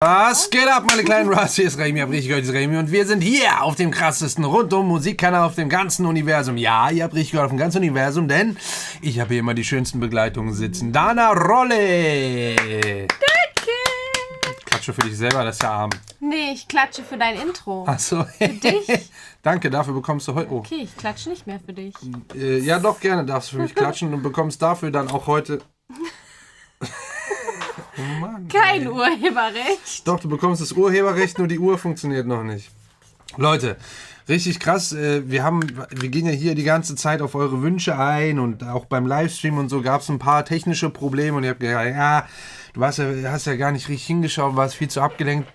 Was geht ab, meine kleinen Russ? Hier ist Remy, hab richtig gehört, hier ist Remy und wir sind hier auf dem krassesten Rundum-Musikkanal auf dem ganzen Universum. Ja, ihr habt richtig gehört, auf dem ganzen Universum, denn ich habe hier immer die schönsten Begleitungen sitzen. Dana Rolle! Danke! Ich klatsche für dich selber, das ist ja arm. Nee, ich klatsche für dein Intro. Achso. Für dich? Danke, dafür bekommst du heute... Oh. Okay, ich klatsche nicht mehr für dich. Ja, doch, gerne darfst du für mich klatschen und bekommst dafür dann auch heute... Oh Mann, Kein Urheberrecht. Doch, du bekommst das Urheberrecht, nur die Uhr funktioniert noch nicht. Leute, richtig krass. Wir gehen ja hier die ganze Zeit auf eure Wünsche ein und auch beim Livestream und so gab es ein paar technische Probleme und ihr habt gesagt, ja, du hast ja gar nicht richtig hingeschaut, warst viel zu abgelenkt.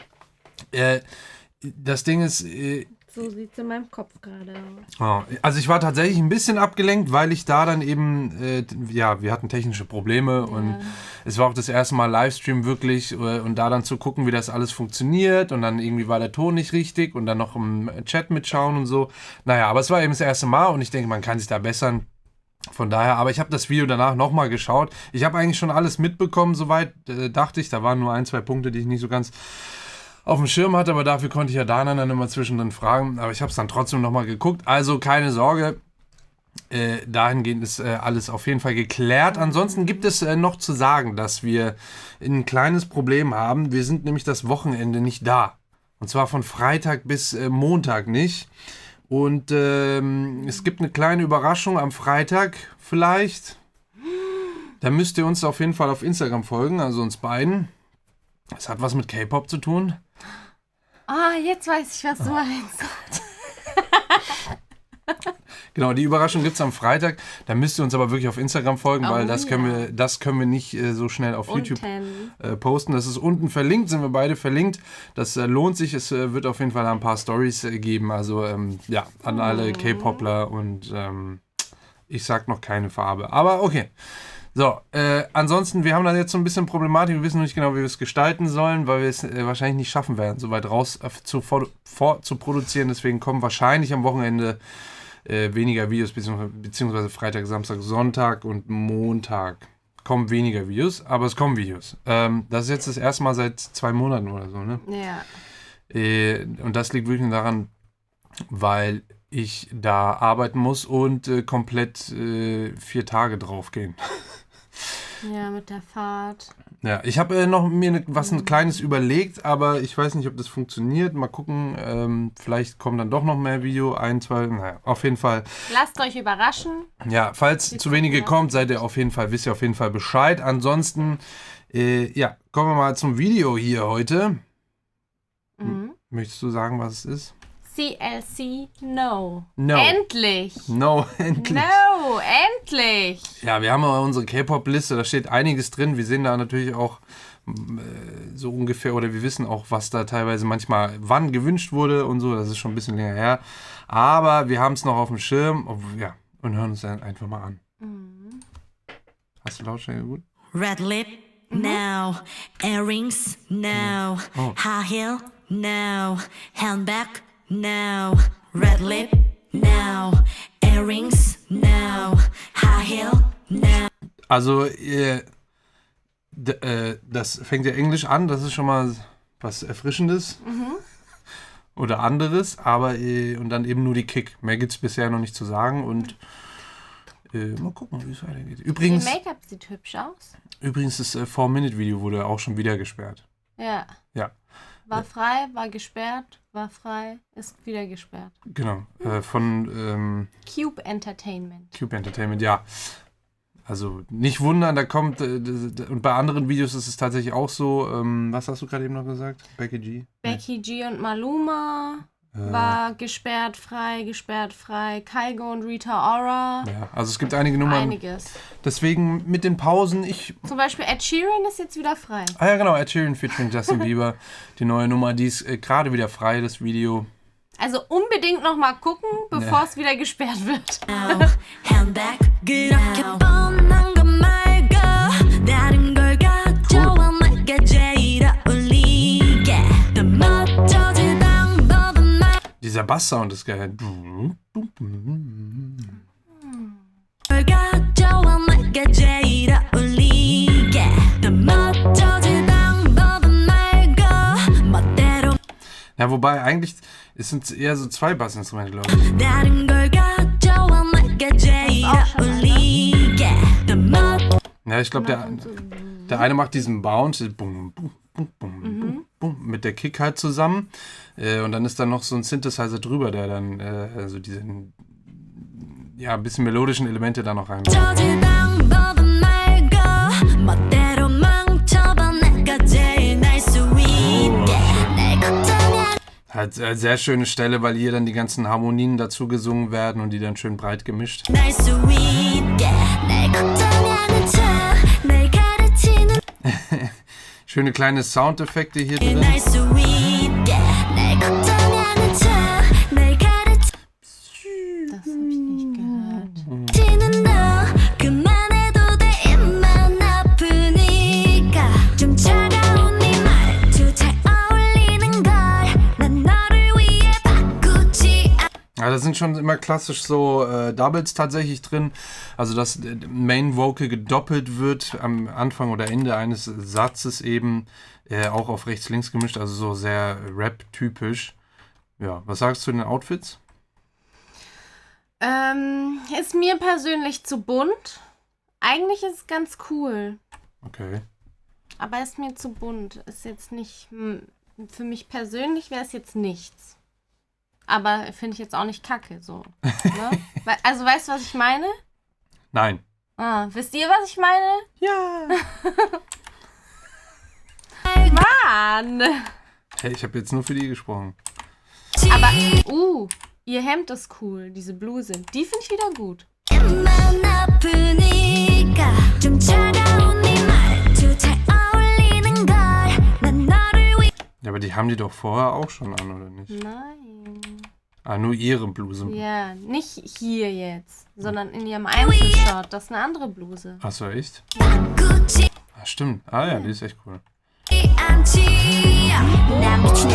Das Ding ist... So sieht es in meinem Kopf gerade aus. Also ich war tatsächlich ein bisschen abgelenkt, weil ich da dann eben, wir hatten technische Probleme und es war auch das erste Mal Livestream wirklich und da dann zu gucken, wie das alles funktioniert und dann irgendwie war der Ton nicht richtig und dann noch im Chat mitschauen und so. Naja, aber es war eben das erste Mal und ich denke, man kann sich da bessern. Von daher, aber ich habe das Video danach nochmal geschaut. Ich habe eigentlich schon alles mitbekommen, soweit dachte ich. Da waren nur 1, 2 Punkte, die ich nicht so ganz auf dem Schirm hatte, aber dafür konnte ich ja Dana dann immer zwischendrin fragen. Aber ich habe es dann trotzdem nochmal geguckt. Also keine Sorge, dahingehend ist alles auf jeden Fall geklärt. Ansonsten gibt es noch zu sagen, dass wir ein kleines Problem haben. Wir sind nämlich das Wochenende nicht da. Und zwar von Freitag bis Montag nicht. Und es gibt eine kleine Überraschung am Freitag vielleicht. Da müsst ihr uns auf jeden Fall auf Instagram folgen, also uns beiden. Es hat was mit K-Pop zu tun. Jetzt weiß ich, was du meinst. Genau, die Überraschung gibt es am Freitag. Da müsst ihr uns aber wirklich auf Instagram folgen, weil das können wir nicht so schnell auf YouTube posten. Das ist unten verlinkt, sind wir beide verlinkt. Das lohnt sich. Es wird auf jeden Fall ein paar Stories geben. Also an alle K-Popler und ich sag noch keine Farbe. Aber okay. So, ansonsten, wir haben da jetzt so ein bisschen Problematik, wir wissen nicht genau, wie wir es gestalten sollen, weil wir es wahrscheinlich nicht schaffen werden, so weit raus zu produzieren. Deswegen kommen wahrscheinlich am Wochenende weniger Videos, beziehungsweise Freitag, Samstag, Sonntag und Montag kommen weniger Videos, aber es kommen Videos. Das ist jetzt das erste Mal seit 2 Monaten oder so, ne? Ja. Und das liegt wirklich daran, weil ich da arbeiten muss und komplett 4 Tage draufgehen. Ja, mit der Fahrt. Ja, ich habe noch mir ein Kleines überlegt, aber ich weiß nicht, ob das funktioniert. Mal gucken, vielleicht kommen dann doch noch mehr Video, 1, 2, naja, auf jeden Fall. Lasst euch überraschen. Ja, falls zu wenige kommt, wisst ihr auf jeden Fall Bescheid. Ansonsten, kommen wir mal zum Video hier heute. Möchtest du sagen, was es ist? CLC No. No. Endlich. No, endlich. No, endlich. Ja, wir haben ja unsere K-Pop-Liste, da steht einiges drin. Wir sehen da natürlich auch so ungefähr, oder wir wissen auch, was da teilweise manchmal wann gewünscht wurde und so. Das ist schon ein bisschen länger her. Aber wir haben es noch auf dem Schirm und hören uns dann einfach mal an. Hast du Lautstärke gut? Red lip, no. Earrings, no. High heel, no. Handbag, no. Red lip, no. Earrings, no. High heel, no. Also, das fängt ja Englisch an, das ist schon mal was Erfrischendes. Oder anderes, aber und dann eben nur die Kick. Mehr gibt es bisher noch nicht zu sagen und mal gucken, wie es weitergeht. Übrigens, Ihr Make-up sieht hübsch aus. Übrigens, das 4-Minute-Video wurde auch schon wieder gesperrt. Ja. Ja. War frei, war gesperrt, war frei, ist wieder gesperrt. Genau. Von Cube Entertainment. Cube Entertainment, ja. Also nicht wundern, da kommt, und bei anderen Videos ist es tatsächlich auch so, was hast du gerade eben noch gesagt? Becky G? Becky G und Maluma war gesperrt, frei. Kygo und Rita Ora. Ja, also es gibt einige Nummern. Einiges. Deswegen mit den Pausen, Zum Beispiel Ed Sheeran ist jetzt wieder frei. Ah ja, genau, Ed Sheeran featuring Justin Bieber. Die neue Nummer, die ist gerade wieder frei, das Video. Also unbedingt noch mal gucken, bevor es wieder gesperrt wird. Handbag, 그렇게 뻔한 것 말고 다른 걸 가져와 내게 제일 어울리게 더 멋져질 방법은 말 Dieser Basssound ist geil. 걸 가져와 내게 제일 어울리게 더 멋져질 방법은 말고 Ja, wobei eigentlich es sind eher so 2 Bassinstrumente, glaube ich. 다른 걸 가져와 내게 제일 어울리게 더 멋 Ja, ich glaube, der eine macht diesen Bounce, bum, bum, bum, bum, bum, mit der Kick halt zusammen. Und dann ist da noch so ein Synthesizer drüber, der dann also diese ja, ein bisschen melodischen Elemente da noch reinbringt. 저질 방법은 말고 멋대로 망쳐봐 내가 제일 날 수 있게 날 걱정해 Halt sehr schöne Stelle, weil hier dann die ganzen Harmonien dazu gesungen werden und die dann schön breit gemischt. 날 수 있게 날 걱정하는 척날 가르치는 Schöne kleine Soundeffekte hier drin. 날 수 있게 날 걱정하는 척날 가르치는 Das habe ich nicht gehört. 너 그만해도 돼 입만 아프니까 좀 차가운 네 말투 잘 어울리는 걸 난 너를 위해 바꾸지 Ja, da sind schon immer klassisch so Doubles tatsächlich drin. Also dass Main Vocal gedoppelt wird am Anfang oder Ende eines Satzes eben. Auch auf rechts-links gemischt, also so sehr Rap-typisch. Ja, was sagst du zu den Outfits? Ist mir persönlich zu bunt. Eigentlich ist es ganz cool. Okay. Aber ist mir zu bunt. Ist jetzt nicht. Für mich persönlich wäre es jetzt nichts. Aber finde ich jetzt auch nicht kacke so. Ne? Also weißt du, was ich meine? Nein. Wisst ihr, was ich meine? Ja. Mann! Hey, ich habe jetzt nur für die gesprochen. Aber, ihr Hemd ist cool, diese Bluse. Die finde ich wieder gut. 입만 아프니까 좀 차가운 네 말투 잘 어울리는 걸 난 너를 위해 Ja, aber die haben die doch vorher auch schon an, oder nicht? Nein. Nur ihre Bluse. Ja, nicht hier jetzt, sondern in ihrem Einzelshot. Das ist eine andere Bluse. Achso, echt? 바꾸지 Stimmt. Ja, die ist echt cool. 않지 난 빛이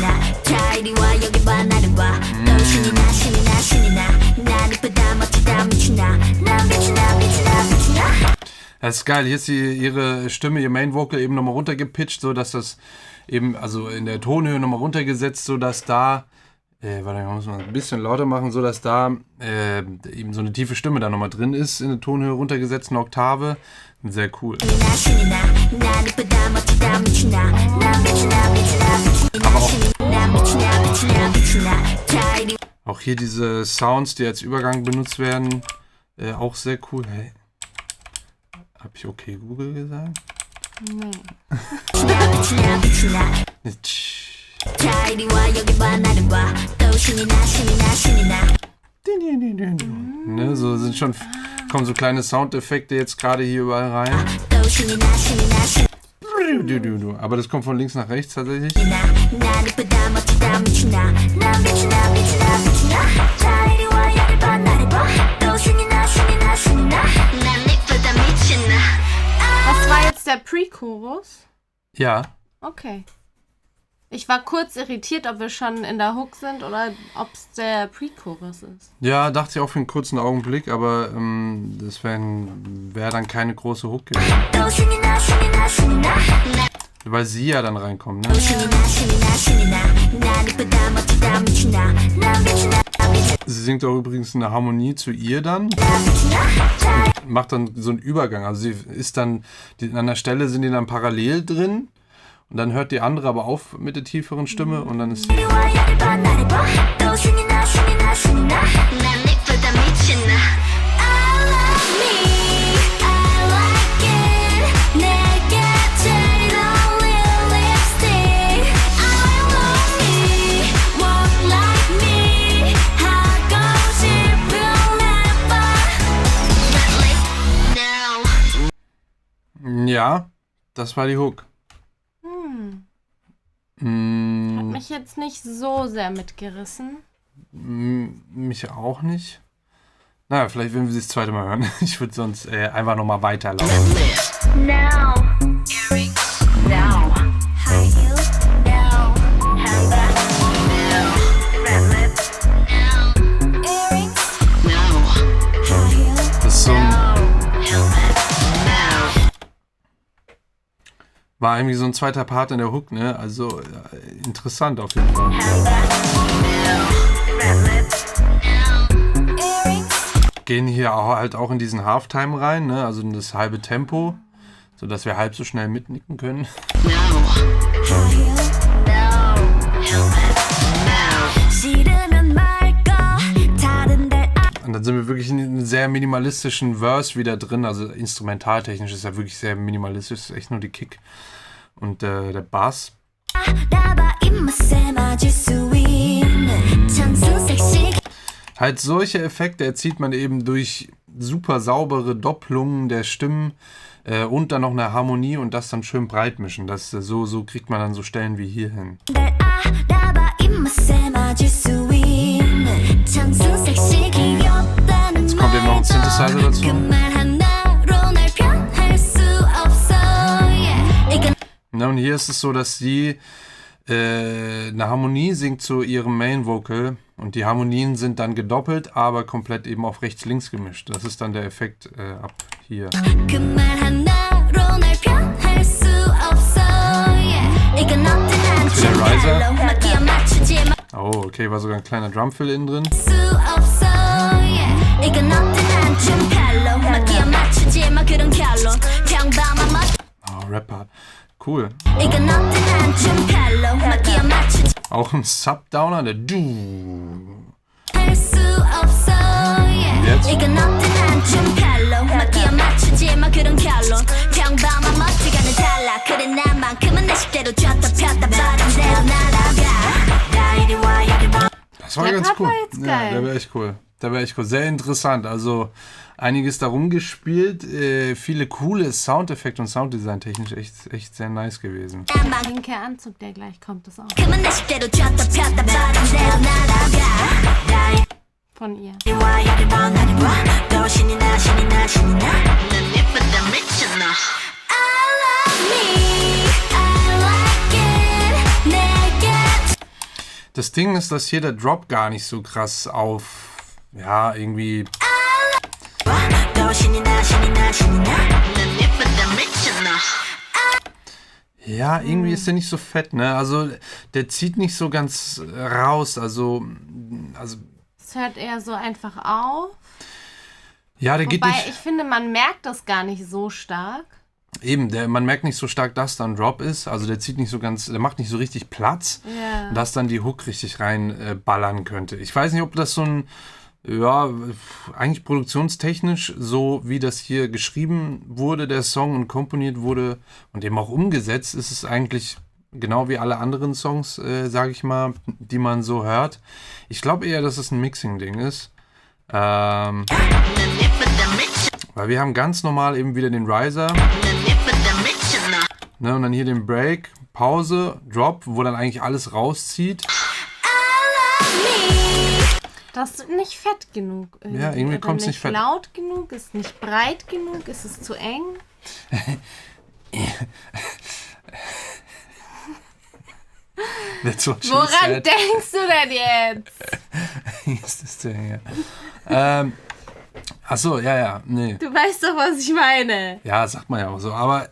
나 자 이리 와 여기 봐 나를 봐또 신이 난 이쁘다 멋지다 미친 난 빛이 나 Das ist geil. Hier ist ihre Stimme, ihr Main Vocal eben nochmal runtergepitcht, so dass das eben, also in der Tonhöhe nochmal runtergesetzt, so dass da, warte, muss man ein bisschen lauter machen, so dass da eben so eine tiefe Stimme da nochmal drin ist, in der Tonhöhe runtergesetzt, eine Oktave. Sehr cool. Auch hier diese Sounds, die als Übergang benutzt werden, auch sehr cool. Hey. Hab ich okay Google gesagt? Nee. Ne, so sind schon, kommen so kleine Soundeffekte jetzt gerade hier überall rein. Aber das kommt von links nach rechts tatsächlich. Was war jetzt der Pre-Chorus? Ja. Okay. Ich war kurz irritiert, ob wir schon in der Hook sind oder ob es der Pre-Chorus ist. Ja, dachte ich auch für einen kurzen Augenblick, aber das wäre dann keine große Hook gewesen. Weil sie ja dann reinkommt, ne? Sie singt auch übrigens eine Harmonie zu ihr dann. Macht dann so einen Übergang. Also sie ist dann, an einer Stelle sind die dann parallel drin. Und dann hört die andere aber auf mit der tieferen Stimme und dann ist sie. Ja, das war die Hook. Hat mich jetzt nicht so sehr mitgerissen. Mich auch nicht. Naja, vielleicht werden wir sie das zweite Mal hören. Ich würde sonst einfach nochmal weiterlaufen. Now, earrings, now, high heel, now, handbag, now, red lip, now, earrings, now, high heel, Das ist so ein, handbag, now. war irgendwie so ein zweiter Part in der Hook, ne? Also interessant auf jeden Fall. Gehen hier halt auch in diesen Halftime rein, ne? Also in das halbe Tempo, sodass wir halb so schnell mitnicken können. Und dann sind wir wirklich in einem sehr minimalistischen Verse wieder drin. Also instrumentaltechnisch ist ja wirklich sehr minimalistisch. Ist echt nur die Kick und der Bass. Halt solche Effekte erzielt man eben durch super saubere Doppelungen der Stimmen und dann noch eine Harmonie und das dann schön breit mischen. So kriegt man dann so Stellen wie hier hin. Jetzt kommt eben noch ein Synthesizer dazu. Na, und hier ist es so, dass sie eine Harmonie singt zu ihrem Main Vocal und die Harmonien sind dann gedoppelt, aber komplett eben auf rechts-links gemischt. Das ist dann der Effekt ab hier. Der Riser. Oh, okay, war sogar ein kleiner Drumfill innen drin. Oh, Rap-Part. Cool. Auch ein Sub-Downer, der Du. Jetzt. Das war ganz cool. Ja, der war echt cool. Sehr interessant. Also einiges darum gespielt. Viele coole Soundeffekte und Sounddesign technisch echt sehr nice gewesen. Der linke Anzug, der gleich kommt, ist auch von ihr. Das Ding ist, dass hier der Drop gar nicht so krass auf, ja, irgendwie... Ja, irgendwie ist der nicht so fett, ne? Also, der zieht nicht so ganz raus, also... Es hört eher so einfach auf. Ja, der geht nicht... Wobei, ich finde, man merkt das gar nicht so stark. Eben, man merkt nicht so stark, dass da ein Drop ist. Also der zieht nicht so ganz, der macht nicht so richtig Platz, dass dann die Hook richtig rein ballern könnte. Ich weiß nicht, ob das so ein, ja, eigentlich produktionstechnisch, so wie das hier geschrieben wurde, der Song und komponiert wurde und eben auch umgesetzt, ist es eigentlich genau wie alle anderen Songs, sage ich mal, die man so hört. Ich glaube eher, dass es ein Mixing-Ding ist. Weil wir haben ganz normal eben wieder den Riser. Ne, und dann hier den Break, Pause, Drop, wo dann eigentlich alles rauszieht. Das ist nicht fett genug. Irgendwie. Ja, irgendwie kommt es nicht fett. Laut genug, ist nicht breit genug, ist es zu eng. Woran denkst du denn jetzt? Was ist denn hier? Achso, ja, nee. Du weißt doch, was ich meine. Ja, sagt man ja auch so. Aber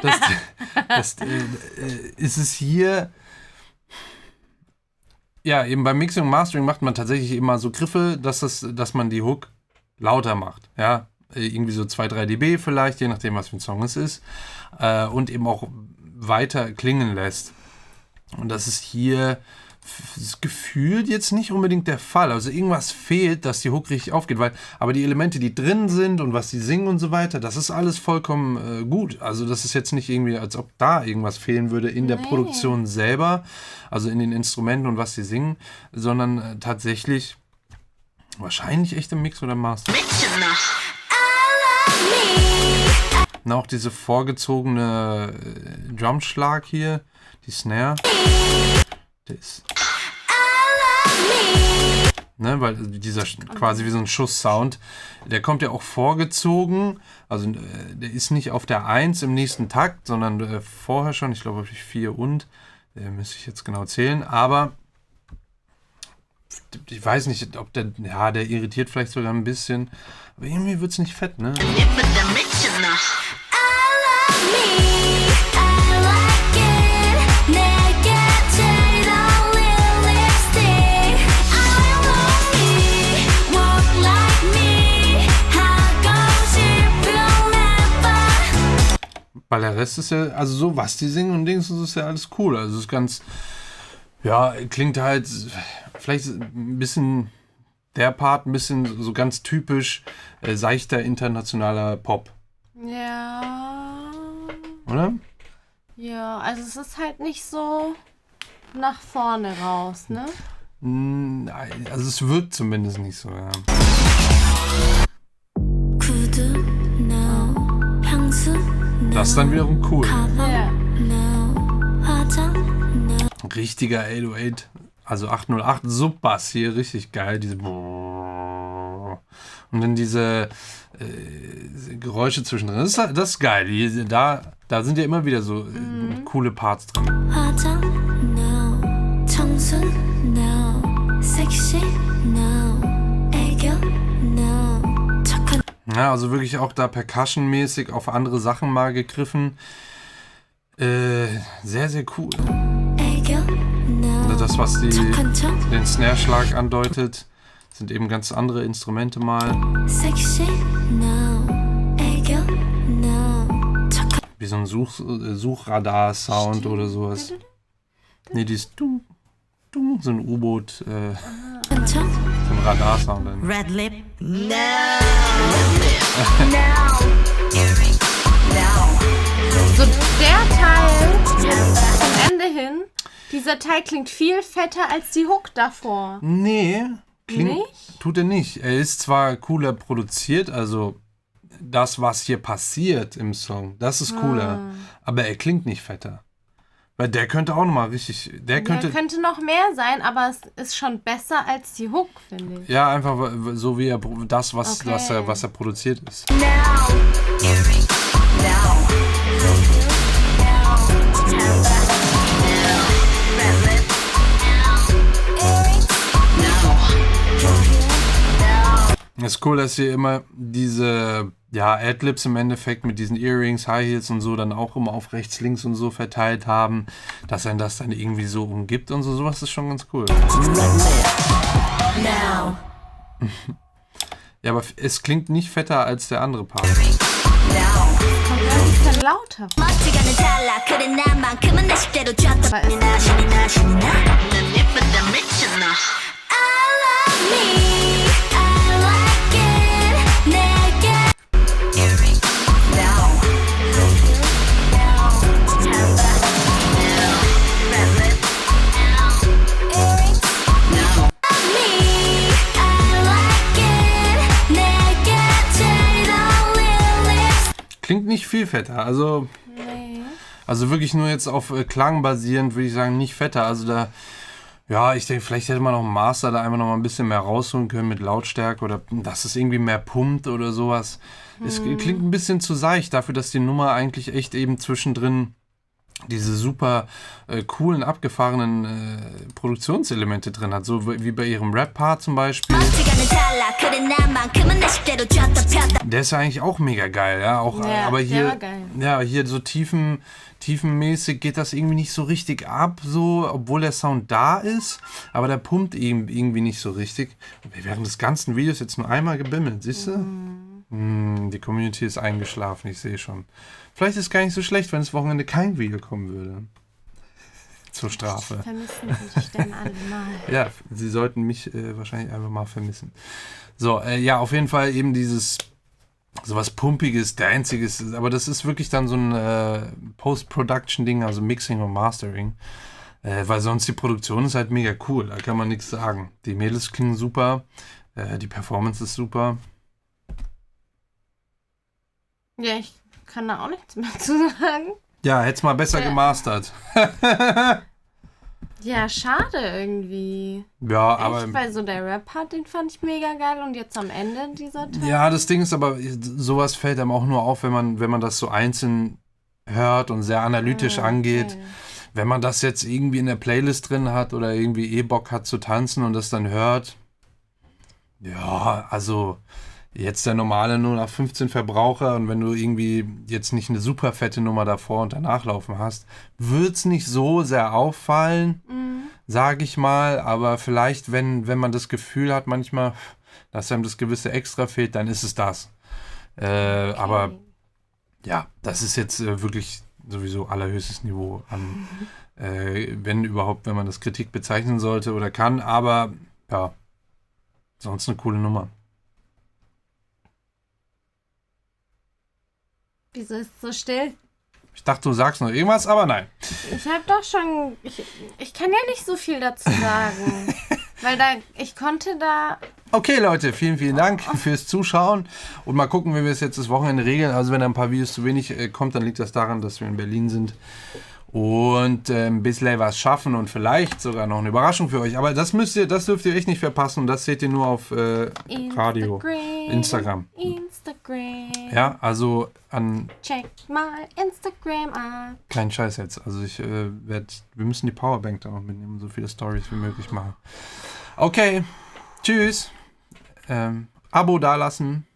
das ist es hier... Ja, eben beim Mixing und Mastering macht man tatsächlich immer so Griffe, dass man die Hook lauter macht. Ja, irgendwie so 2-3 dB vielleicht, je nachdem, was für ein Song es ist. Und eben auch weiter klingen lässt. Und das ist hier gefühlt jetzt nicht unbedingt der Fall. Also irgendwas fehlt, dass die Hook richtig aufgeht. Aber die Elemente, die drin sind und was sie singen und so weiter, das ist alles vollkommen gut. Also das ist jetzt nicht irgendwie, als ob da irgendwas fehlen würde in der Produktion selber, also in den Instrumenten und was sie singen, sondern tatsächlich wahrscheinlich echt im Mix oder Master. Na, auch diese vorgezogene Drumschlag hier, die Snare. Der ist. Ne, weil dieser quasi wie so ein Schusssound, der kommt ja auch vorgezogen, also der ist nicht auf der 1 im nächsten Takt, sondern vorher schon, ich glaube auf 4 und, müsste ich jetzt genau zählen, aber ich weiß nicht, ob der irritiert vielleicht sogar ein bisschen, aber irgendwie wird es nicht fett, ne? Rest ist ja, also so, was die singen und Dings, das ist ja alles cool. Also es ist ganz, ja, klingt halt vielleicht ein bisschen, der Part ein bisschen so ganz typisch seichter internationaler Pop, Ja. oder? Ja, also es ist halt nicht so nach vorne raus, ne? Also es wirkt zumindest nicht so, ja. 구두 no 향수 no Das ist dann wiederum cool. 가방 Ja. no 화장 no Richtiger 808, also 808 Subbass hier, richtig geil. Diese und dann diese Geräusche zwischendrin. Das ist geil. Da sind ja immer wieder so coole Parts drin. 화장 no 청순 no 섹시 no 애교 no 착한 Ja, also wirklich auch da percussionmäßig auf andere Sachen mal gegriffen. Sehr, sehr cool. 애교 no Also das, was 착한 척 den Snare-Schlag andeutet, sind eben ganz andere Instrumente mal. 섹시 no 애교 no 착한 Wie so ein Suchradar-Sound oder sowas. Nee, dieses so ein U-Boot, so 척 ein Radar-Sound. Dann. Red lip. No. So der Teil zum Ende hin, dieser Teil klingt viel fetter als die Hook davor. Nee, Nicht? tut er nicht. Er ist zwar cooler produziert, also das, was hier passiert im Song, das ist cooler. Aber er klingt nicht fetter. Weil der könnte auch nochmal richtig, der könnte noch mehr sein, aber es ist schon besser als die Hook, finde ich. ja einfach so wie er das, was Okay. er produziert ist. Es ist cool, dass sie immer diese Adlibs im Endeffekt mit diesen Earrings, High Heels und so dann auch immer auf rechts, links und so verteilt haben, dass er das dann irgendwie so umgibt und so. Sowas ist schon ganz cool. now Ja, aber es klingt nicht fetter als der andere Part. Kommt ein bisschen lauter. 멋지가는 달라 그래 나만큼은 내 식대로 줬다 Aber ist 신이나 신이나 신이나 I love me I like it 내게 me I like it 내게 제일 어울릴 lips Klingt nicht viel fetter. Also wirklich nur jetzt auf Klang basierend, würde ich sagen, nicht fetter. Also da, ja, ich denke, vielleicht hätte man auch im Master da einfach noch mal ein bisschen mehr rausholen können mit Lautstärke oder dass es irgendwie mehr pumpt oder sowas. Es klingt ein bisschen zu seicht dafür, dass die Nummer eigentlich echt eben zwischendrin diese super coolen, abgefahrenen Produktionselemente drin hat. So wie bei ihrem Rap-Part zum Beispiel. 멋지가는 달라 그래 나만큼은 내 식대로 줬다 폈다 Der ist ja eigentlich auch mega geil, ja. Auch, Ja, aber der hier, war geil. ja, hier so tiefenmäßig geht das irgendwie nicht so richtig ab, so, obwohl der Sound da ist, aber der pumpt irgendwie nicht so richtig. Während des ganzen Videos jetzt nur einmal gebimmelt, siehst du? Die Community ist eingeschlafen, ich sehe schon. Vielleicht ist es gar nicht so schlecht, wenn das Wochenende kein Video kommen würde. Zur Strafe. Vermissen sich dann alle mal. Ja, sie sollten mich wahrscheinlich einfach mal vermissen. So, ja, auf jeden Fall eben dieses sowas Pumpiges, Danziges, aber das ist wirklich dann so ein Post-Production-Ding, also Mixing und Mastering. Weil sonst die Produktion ist halt mega cool, da kann man nichts sagen. Die Mädels klingen super, die Performance ist super. Ja, ich kann da auch nichts mehr zu sagen. Ja, hätt's mal besser gemastert. Ja, schade irgendwie. Ja, Echt, aber weil so der Rap-Part, den fand ich mega geil und jetzt am Ende dieser Teil. ja, das Ding ist aber, sowas fällt einem auch nur auf, wenn man das so einzeln hört und sehr analytisch angeht. Okay. Wenn man das jetzt irgendwie in der Playlist drin hat oder irgendwie Bock hat zu tanzen und das dann hört, ja, also jetzt der normale 0815 Verbraucher und wenn du irgendwie jetzt nicht eine super fette Nummer davor und danach laufen hast, wird es nicht so sehr auffallen, sage ich mal, aber vielleicht, wenn man das Gefühl hat manchmal, dass einem das gewisse Extra fehlt, dann ist es das. Aber ja, das ist jetzt wirklich sowieso allerhöchstes Niveau an, wenn überhaupt, wenn man das Kritik bezeichnen sollte oder kann. Aber ja, sonst eine coole Nummer. Wieso ist es so still? Ich dachte, du sagst noch irgendwas, aber nein. Ich habe doch schon... Ich kann ja nicht so viel dazu sagen. Weil ich konnte da... Okay, Leute, vielen, vielen Dank fürs Zuschauen. Und mal gucken, wie wir es jetzt das Wochenende regeln. Also wenn da ein paar Videos zu wenig kommt, dann liegt das daran, dass wir in Berlin sind. Und ein bisschen was schaffen und vielleicht sogar noch eine Überraschung für euch. Aber das dürft ihr echt nicht verpassen. Und das seht ihr nur auf Radio. Instagram. Ja, also an... Check mal Instagram ab. Kein Scheiß jetzt. Also wir müssen die Powerbank da noch mitnehmen und so viele Stories wie möglich machen. Okay, tschüss. Abo dalassen.